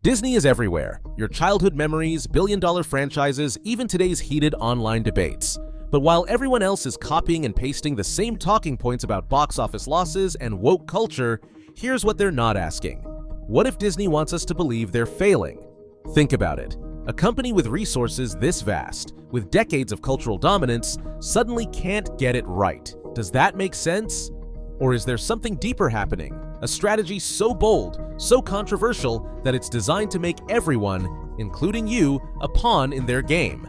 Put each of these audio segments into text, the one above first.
Disney is everywhere. Your childhood memories, billion-dollar franchises, even today's heated online debates. But while everyone else is copying and pasting the same talking points about box office losses and woke culture, here's what they're not asking. What if Disney wants us to believe they're failing? Think about it. A company with resources this vast, with decades of cultural dominance, suddenly can't get it right. Does that make sense? Or is there something deeper happening? A strategy so bold, so controversial, that it's designed to make everyone, including you, a pawn in their game?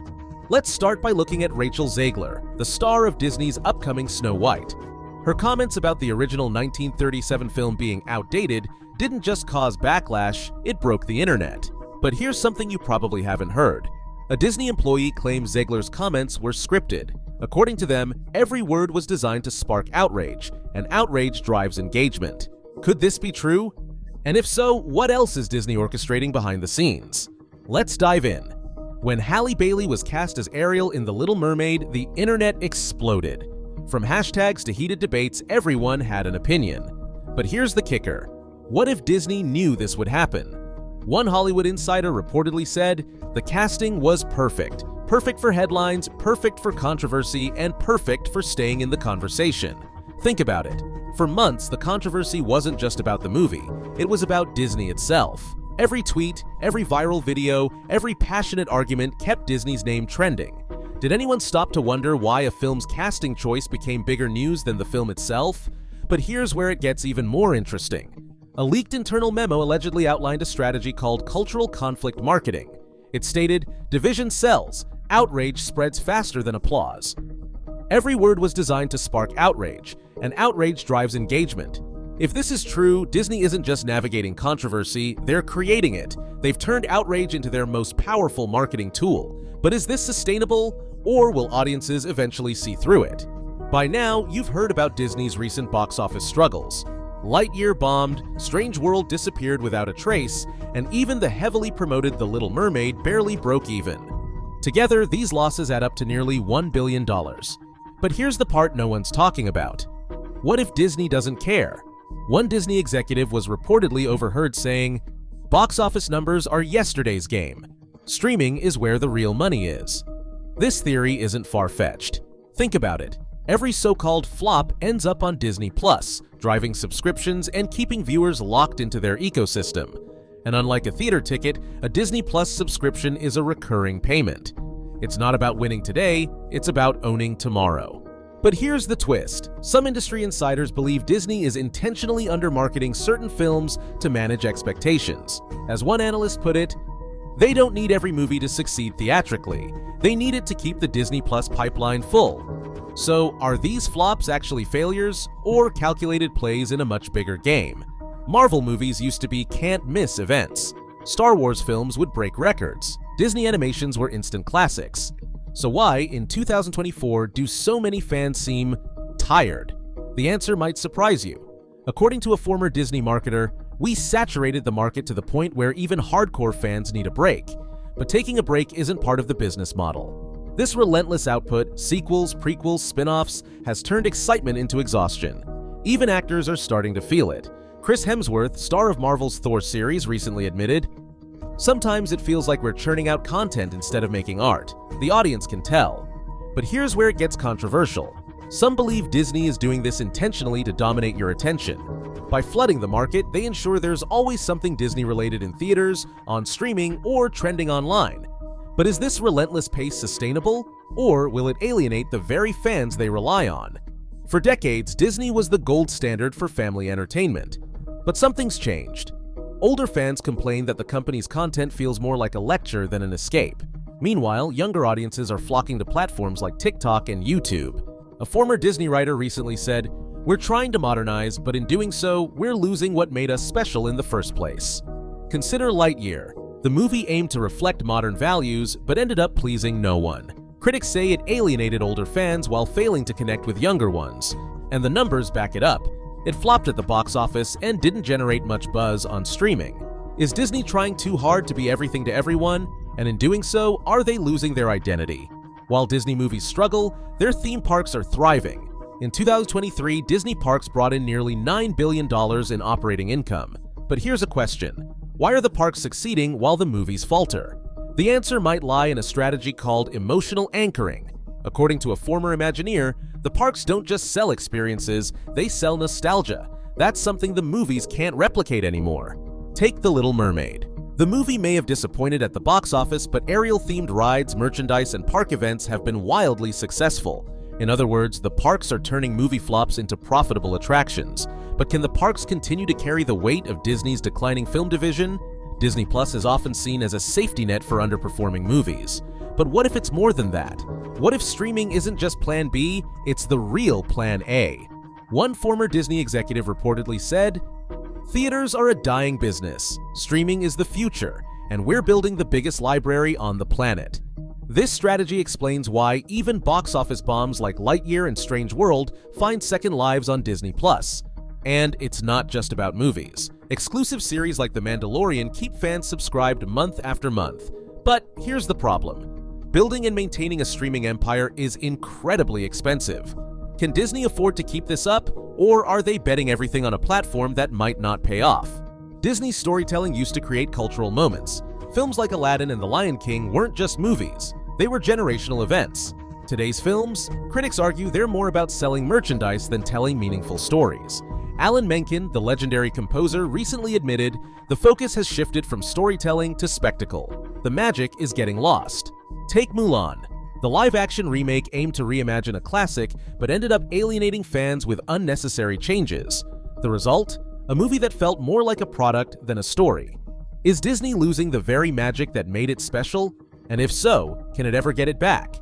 Let's start by looking at Rachel Zegler, the star of Disney's upcoming Snow White. Her comments about the original 1937 film being outdated didn't just cause backlash, it broke the internet. But here's something you probably haven't heard. A Disney employee claims Zegler's comments were scripted. According to them, every word was designed to spark outrage, and outrage drives engagement. Could this be true? And if so, what else is Disney orchestrating behind the scenes? Let's dive in. When Halle Bailey was cast as Ariel in The Little Mermaid, the internet exploded. From hashtags to heated debates, everyone had an opinion. But here's the kicker. What if Disney knew this would happen? One Hollywood insider reportedly said, "The casting was perfect. Perfect for headlines, perfect for controversy, and perfect for staying in the conversation." Think about it. For months, the controversy wasn't just about the movie. It was about Disney itself. Every tweet, every viral video, every passionate argument kept Disney's name trending. Did anyone stop to wonder why a film's casting choice became bigger news than the film itself? But here's where it gets even more interesting. A leaked internal memo allegedly outlined a strategy called cultural conflict marketing. It stated, "Division sells. Outrage spreads faster than applause." Every word was designed to spark outrage, and outrage drives engagement. If this is true, Disney isn't just navigating controversy, they're creating it. They've turned outrage into their most powerful marketing tool. But is this sustainable, or will audiences eventually see through it? By now, you've heard about Disney's recent box office struggles. Lightyear bombed, Strange World disappeared without a trace, and even the heavily promoted The Little Mermaid barely broke even. Together, these losses add up to nearly $1 billion. But here's the part no one's talking about. What if Disney doesn't care? One Disney executive was reportedly overheard saying, "Box office numbers are yesterday's game. Streaming is where the real money is." This theory isn't far-fetched. Think about it. Every so-called flop ends up on Disney Plus, driving subscriptions and keeping viewers locked into their ecosystem. And unlike a theater ticket, a Disney Plus subscription is a recurring payment. It's not about winning today, it's about owning tomorrow. But here's the twist. Some industry insiders believe Disney is intentionally undermarketing certain films to manage expectations. As one analyst put it, "They don't need every movie to succeed theatrically. They need it to keep the Disney Plus pipeline full." So, are these flops actually failures, or calculated plays in a much bigger game? Marvel movies used to be can't-miss events. Star Wars films would break records. Disney animations were instant classics. So why, in 2024, do so many fans seem tired? The answer might surprise you. According to a former Disney marketer, "We saturated the market to the point where even hardcore fans need a break." But taking a break isn't part of the business model. This relentless output, sequels, prequels, spin-offs, has turned excitement into exhaustion. Even actors are starting to feel it. Chris Hemsworth, star of Marvel's Thor series, recently admitted, "Sometimes it feels like we're churning out content instead of making art. The audience can tell." But here's where it gets controversial. Some believe Disney is doing this intentionally to dominate your attention. By flooding the market, they ensure there's always something Disney-related in theaters, on streaming, or trending online. But is this relentless pace sustainable, or will it alienate the very fans they rely on? For decades, Disney was the gold standard for family entertainment. But something's changed. Older fans complain that the company's content feels more like a lecture than an escape. Meanwhile, younger audiences are flocking to platforms like TikTok and YouTube. A former Disney writer recently said, "We're trying to modernize, but in doing so, we're losing what made us special in the first place." Consider Lightyear. The movie aimed to reflect modern values, but ended up pleasing no one. Critics say it alienated older fans while failing to connect with younger ones. And the numbers back it up. It flopped at the box office and didn't generate much buzz on streaming. Is Disney trying too hard to be everything to everyone? And in doing so, are they losing their identity? While Disney movies struggle, their theme parks are thriving. In 2023, Disney parks brought in nearly $9 billion in operating income. But here's a question. Why are the parks succeeding while the movies falter? The answer might lie in a strategy called emotional anchoring. According to a former Imagineer, the parks don't just sell experiences, they sell nostalgia. That's something the movies can't replicate anymore. Take The Little Mermaid. The movie may have disappointed at the box office, but Ariel-themed rides, merchandise, and park events have been wildly successful. In other words, the parks are turning movie flops into profitable attractions. But can the parks continue to carry the weight of Disney's declining film division? Disney Plus is often seen as a safety net for underperforming movies. But what if it's more than that? What if streaming isn't just Plan B, it's the real Plan A? One former Disney executive reportedly said, "Theaters are a dying business. Streaming is the future, and we're building the biggest library on the planet." This strategy explains why even box office bombs like Lightyear and Strange World find second lives on Disney Plus. And it's not just about movies. Exclusive series like The Mandalorian keep fans subscribed month after month. But here's the problem. Building and maintaining a streaming empire is incredibly expensive. Can Disney afford to keep this up, or are they betting everything on a platform that might not pay off? Disney's storytelling used to create cultural moments. Films like Aladdin and The Lion King weren't just movies, they were generational events. Today's films, critics argue they're more about selling merchandise than telling meaningful stories. Alan Menken, the legendary composer, recently admitted the focus has shifted from storytelling to spectacle. The magic is getting lost. Take Mulan. The live-action remake aimed to reimagine a classic, but ended up alienating fans with unnecessary changes. The result? A movie that felt more like a product than a story. Is Disney losing the very magic that made it special? And if so, can it ever get it back?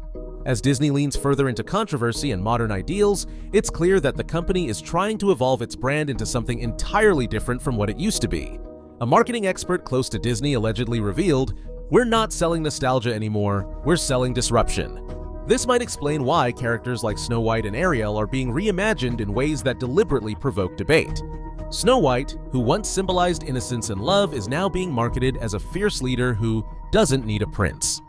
As Disney leans further into controversy and modern ideals, it's clear that the company is trying to evolve its brand into something entirely different from what it used to be. A marketing expert close to Disney allegedly revealed, "We're not selling nostalgia anymore, we're selling disruption." This might explain why characters like Snow White and Ariel are being reimagined in ways that deliberately provoke debate. Snow White, who once symbolized innocence and love, is now being marketed as a fierce leader who doesn't need a prince.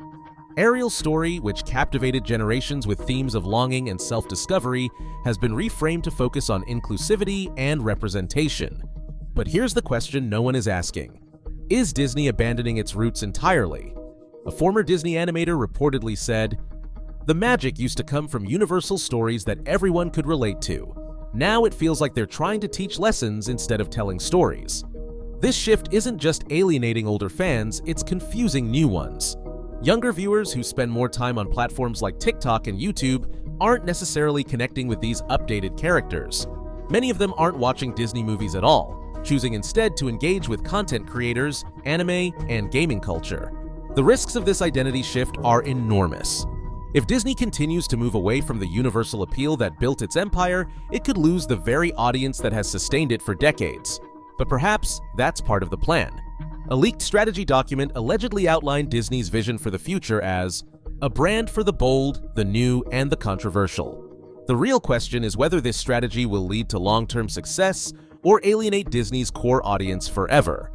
Ariel's story, which captivated generations with themes of longing and self-discovery, has been reframed to focus on inclusivity and representation. But here's the question no one is asking. Is Disney abandoning its roots entirely? A former Disney animator reportedly said, "The magic used to come from universal stories that everyone could relate to. Now it feels like they're trying to teach lessons instead of telling stories." This shift isn't just alienating older fans, it's confusing new ones. Younger viewers who spend more time on platforms like TikTok and YouTube aren't necessarily connecting with these updated characters. Many of them aren't watching Disney movies at all, choosing instead to engage with content creators, anime, and gaming culture. The risks of this identity shift are enormous. If Disney continues to move away from the universal appeal that built its empire, it could lose the very audience that has sustained it for decades. But perhaps that's part of the plan. A leaked strategy document allegedly outlined Disney's vision for the future as a brand for the bold, the new, and the controversial. The real question is whether this strategy will lead to long-term success or alienate Disney's core audience forever.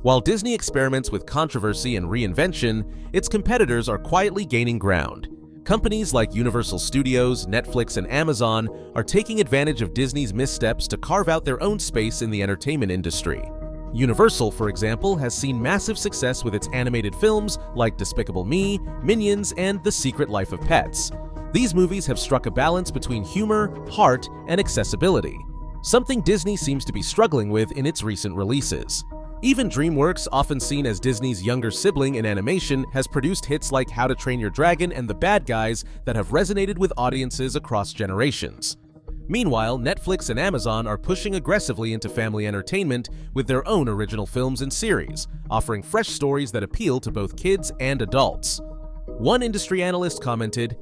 While Disney experiments with controversy and reinvention, its competitors are quietly gaining ground. Companies like Universal Studios, Netflix, and Amazon are taking advantage of Disney's missteps to carve out their own space in the entertainment industry. Universal, for example, has seen massive success with its animated films like Despicable Me, Minions, and The Secret Life of Pets. These movies have struck a balance between humor, heart, and accessibility, something Disney seems to be struggling with in its recent releases. Even DreamWorks, often seen as Disney's younger sibling in animation, has produced hits like How to Train Your Dragon and The Bad Guys that have resonated with audiences across generations. Meanwhile, Netflix and Amazon are pushing aggressively into family entertainment with their own original films and series, offering fresh stories that appeal to both kids and adults. One industry analyst commented,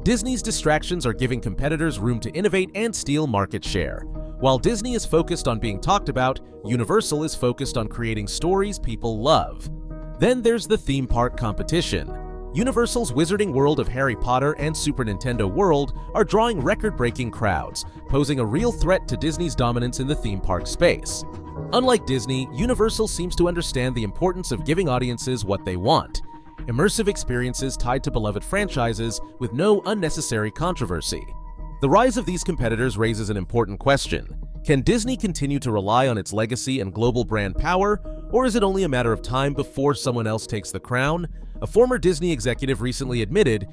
"Disney's distractions are giving competitors room to innovate and steal market share. While Disney is focused on being talked about, Universal is focused on creating stories people love." Then there's the theme park competition. Universal's Wizarding World of Harry Potter and Super Nintendo World are drawing record-breaking crowds, posing a real threat to Disney's dominance in the theme park space. Unlike Disney, Universal seems to understand the importance of giving audiences what they want: immersive experiences tied to beloved franchises with no unnecessary controversy. The rise of these competitors raises an important question. Can Disney continue to rely on its legacy and global brand power, or is it only a matter of time before someone else takes the crown? A former Disney executive recently admitted,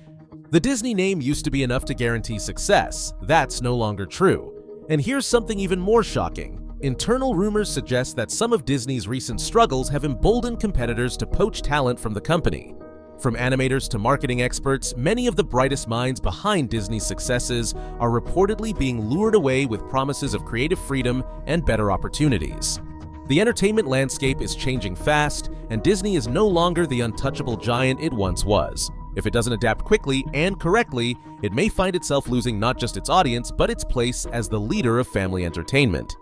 "The Disney name used to be enough to guarantee success. That's no longer true." And here's something even more shocking. Internal rumors suggest that some of Disney's recent struggles have emboldened competitors to poach talent from the company. From animators to marketing experts, many of the brightest minds behind Disney's successes are reportedly being lured away with promises of creative freedom and better opportunities. The entertainment landscape is changing fast, and Disney is no longer the untouchable giant it once was. If it doesn't adapt quickly and correctly, it may find itself losing not just its audience, but its place as the leader of family entertainment.